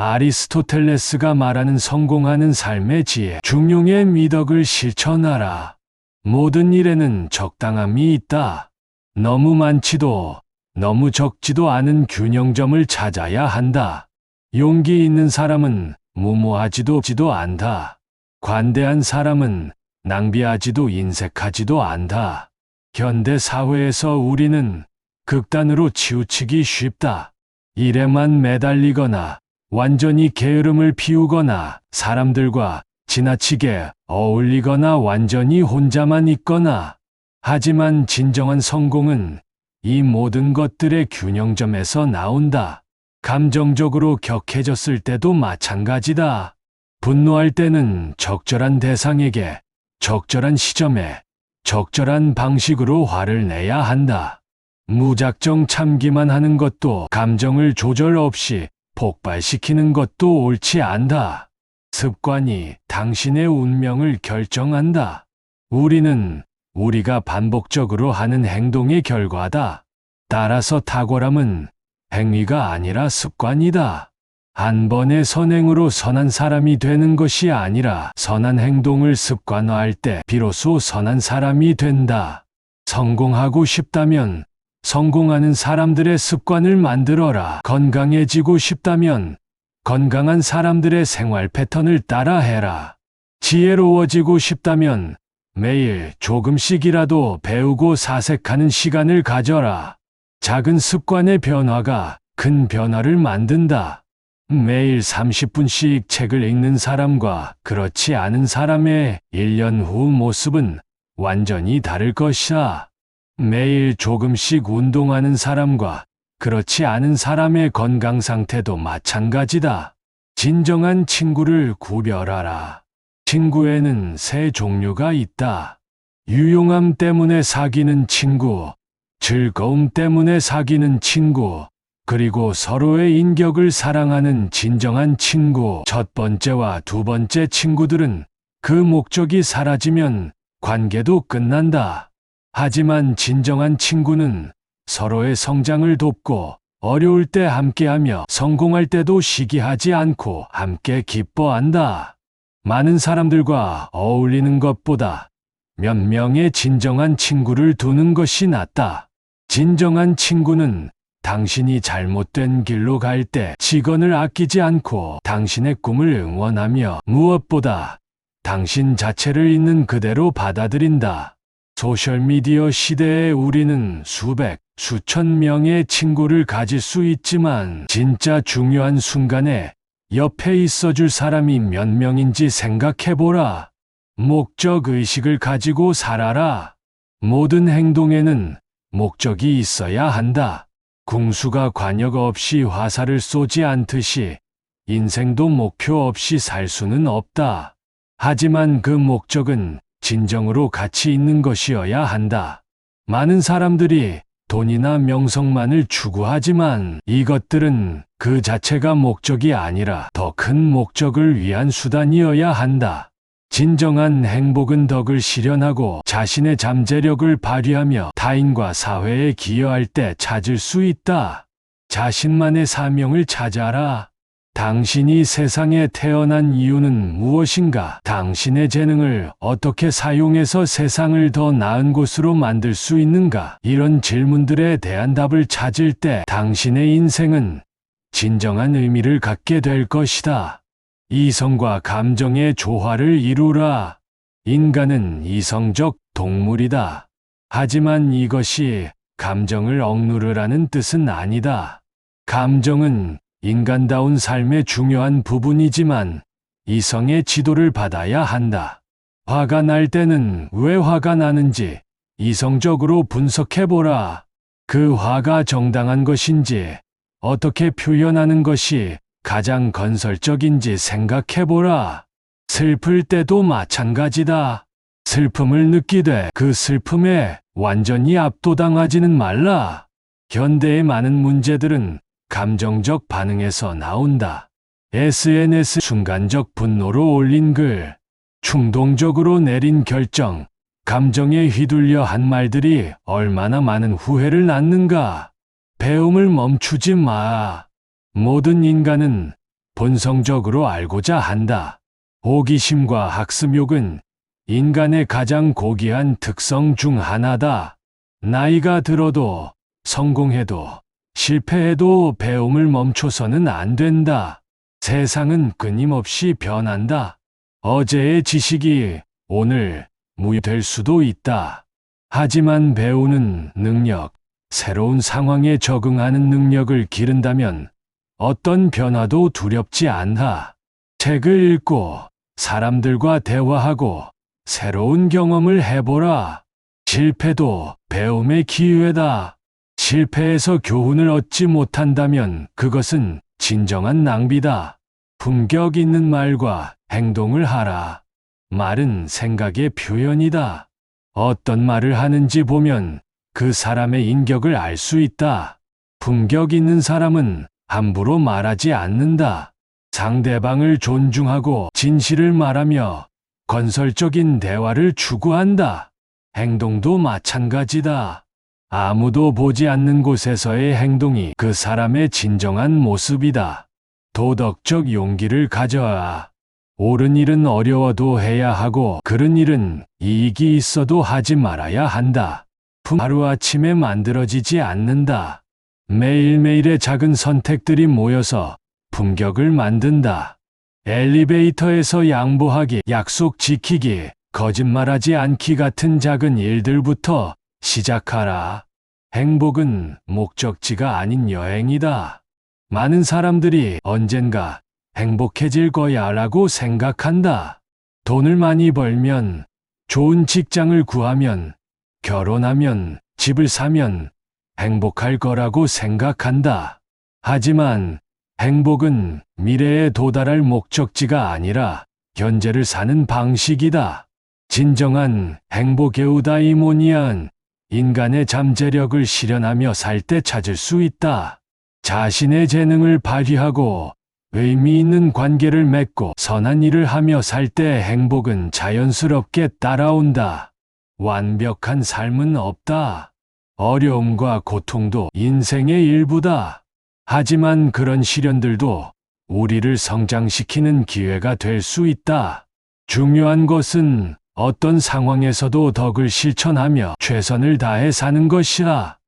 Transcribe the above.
아리스토텔레스가 말하는 성공하는 삶의 지혜, 중용의 미덕을 실천하라. 모든 일에는 적당함이 있다. 너무 많지도 너무 적지도 않은 균형점을 찾아야 한다. 용기 있는 사람은 무모하지도 않다. 관대한 사람은 낭비하지도 인색하지도 않다. 현대 사회에서 우리는 극단으로 치우치기 쉽다. 일에만 매달리거나 완전히 게으름을 피우거나 사람들과 지나치게 어울리거나 완전히 혼자만 있거나. 하지만 진정한 성공은 이 모든 것들의 균형점에서 나온다. 감정적으로 격해졌을 때도 마찬가지다. 분노할 때는 적절한 대상에게, 적절한 시점에, 적절한 방식으로 화를 내야 한다. 무작정 참기만 하는 것도 감정을 조절 없이 폭발시키는 것도 옳지 않다. 습관이 당신의 운명을 결정한다. 우리는 우리가 반복적으로 하는 행동의 결과다. 따라서 탁월함은 행위가 아니라 습관이다. 한 번의 선행으로 선한 사람이 되는 것이 아니라 선한 행동을 습관화할 때 비로소 선한 사람이 된다. 성공하고 싶다면 성공하는 사람들의 습관을 만들어라. 건강해지고 싶다면 건강한 사람들의 생활 패턴을 따라해라. 지혜로워지고 싶다면 매일 조금씩이라도 배우고 사색하는 시간을 가져라. 작은 습관의 변화가 큰 변화를 만든다. 매일 30분씩 책을 읽는 사람과 그렇지 않은 사람의 1년 후 모습은 완전히 다를 것이다. 매일 조금씩 운동하는 사람과 그렇지 않은 사람의 건강 상태도 마찬가지다. 진정한 친구를 구별하라. 친구에는 세 종류가 있다. 유용함 때문에 사귀는 친구, 즐거움 때문에 사귀는 친구, 그리고 서로의 인격을 사랑하는 진정한 친구. 첫 번째와 두 번째 친구들은 그 목적이 사라지면 관계도 끝난다. 하지만 진정한 친구는 서로의 성장을 돕고 어려울 때 함께하며 성공할 때도 시기하지 않고 함께 기뻐한다. 많은 사람들과 어울리는 것보다 몇 명의 진정한 친구를 두는 것이 낫다. 진정한 친구는 당신이 잘못된 길로 갈 때 직언을 아끼지 않고 당신의 꿈을 응원하며 무엇보다 당신 자체를 있는 그대로 받아들인다. 소셜미디어 시대에 우리는 수백, 수천 명의 친구를 가질 수 있지만 진짜 중요한 순간에 옆에 있어줄 사람이 몇 명인지 생각해보라. 목적 의식을 가지고 살아라. 모든 행동에는 목적이 있어야 한다. 궁수가 관역 없이 화살을 쏘지 않듯이 인생도 목표 없이 살 수는 없다. 하지만 그 목적은 진정으로 가치 있는 것이어야 한다. 많은 사람들이 돈이나 명성만을 추구하지만 이것들은 그 자체가 목적이 아니라 더 큰 목적을 위한 수단이어야 한다. 진정한 행복은 덕을 실현하고 자신의 잠재력을 발휘하며 타인과 사회에 기여할 때 찾을 수 있다. 자신만의 사명을 찾아라. 당신이 세상에 태어난 이유는 무엇인가? 당신의 재능을 어떻게 사용해서 세상을 더 나은 곳으로 만들 수 있는가? 이런 질문들에 대한 답을 찾을 때 당신의 인생은 진정한 의미를 갖게 될 것이다. 이성과 감정의 조화를 이루라. 인간은 이성적 동물이다. 하지만 이것이 감정을 억누르라는 뜻은 아니다. 감정은 인간다운 삶의 중요한 부분이지만 이성의 지도를 받아야 한다. 화가 날 때는 왜 화가 나는지 이성적으로 분석해보라. 그 화가 정당한 것인지 어떻게 표현하는 것이 가장 건설적인지 생각해보라. 슬플 때도 마찬가지다. 슬픔을 느끼되 그 슬픔에 완전히 압도당하지는 말라. 현대의 많은 문제들은 감정적 반응에서 나온다. SNS 순간적 분노로 올린 글, 충동적으로 내린 결정, 감정에 휘둘려 한 말들이 얼마나 많은 후회를 낳는가. 배움을 멈추지 마. 모든 인간은 본성적으로 알고자 한다. 호기심과 학습욕은 인간의 가장 고귀한 특성 중 하나다. 나이가 들어도, 성공해도, 실패해도 배움을 멈춰서는 안 된다. 세상은 끊임없이 변한다. 어제의 지식이 오늘 무효될 수도 있다. 하지만 배우는 능력, 새로운 상황에 적응하는 능력을 기른다면 어떤 변화도 두렵지 않다. 책을 읽고 사람들과 대화하고 새로운 경험을 해보라. 실패도 배움의 기회다. 실패에서 교훈을 얻지 못한다면 그것은 진정한 낭비다. 품격 있는 말과 행동을 하라. 말은 생각의 표현이다. 어떤 말을 하는지 보면 그 사람의 인격을 알 수 있다. 품격 있는 사람은 함부로 말하지 않는다. 상대방을 존중하고 진실을 말하며 건설적인 대화를 추구한다. 행동도 마찬가지다. 아무도 보지 않는 곳에서의 행동이 그 사람의 진정한 모습이다. 도덕적 용기를 가져야. 옳은 일은 어려워도 해야 하고 그른 일은 이익이 있어도 하지 말아야 한다. 하루아침에 만들어지지 않는다. 매일매일의 작은 선택들이 모여서 품격을 만든다. 엘리베이터에서 양보하기, 약속 지키기, 거짓말하지 않기 같은 작은 일들부터 시작하라. 행복은 목적지가 아닌 여행이다. 많은 사람들이 언젠가 행복해질 거야 라고 생각한다. 돈을 많이 벌면, 좋은 직장을 구하면, 결혼하면, 집을 사면 행복할 거라고 생각한다. 하지만 행복은 미래에 도달할 목적지가 아니라 현재를 사는 방식이다. 진정한 행복 에우다이모니아는 인간의 잠재력을 실현하며 살 때 찾을 수 있다. 자신의 재능을 발휘하고 의미 있는 관계를 맺고 선한 일을 하며 살 때 행복은 자연스럽게 따라온다. 완벽한 삶은 없다. 어려움과 고통도 인생의 일부다. 하지만 그런 시련들도 우리를 성장시키는 기회가 될 수 있다. 중요한 것은 어떤 상황에서도 덕을 실천하며 최선을 다해 사는 것이다.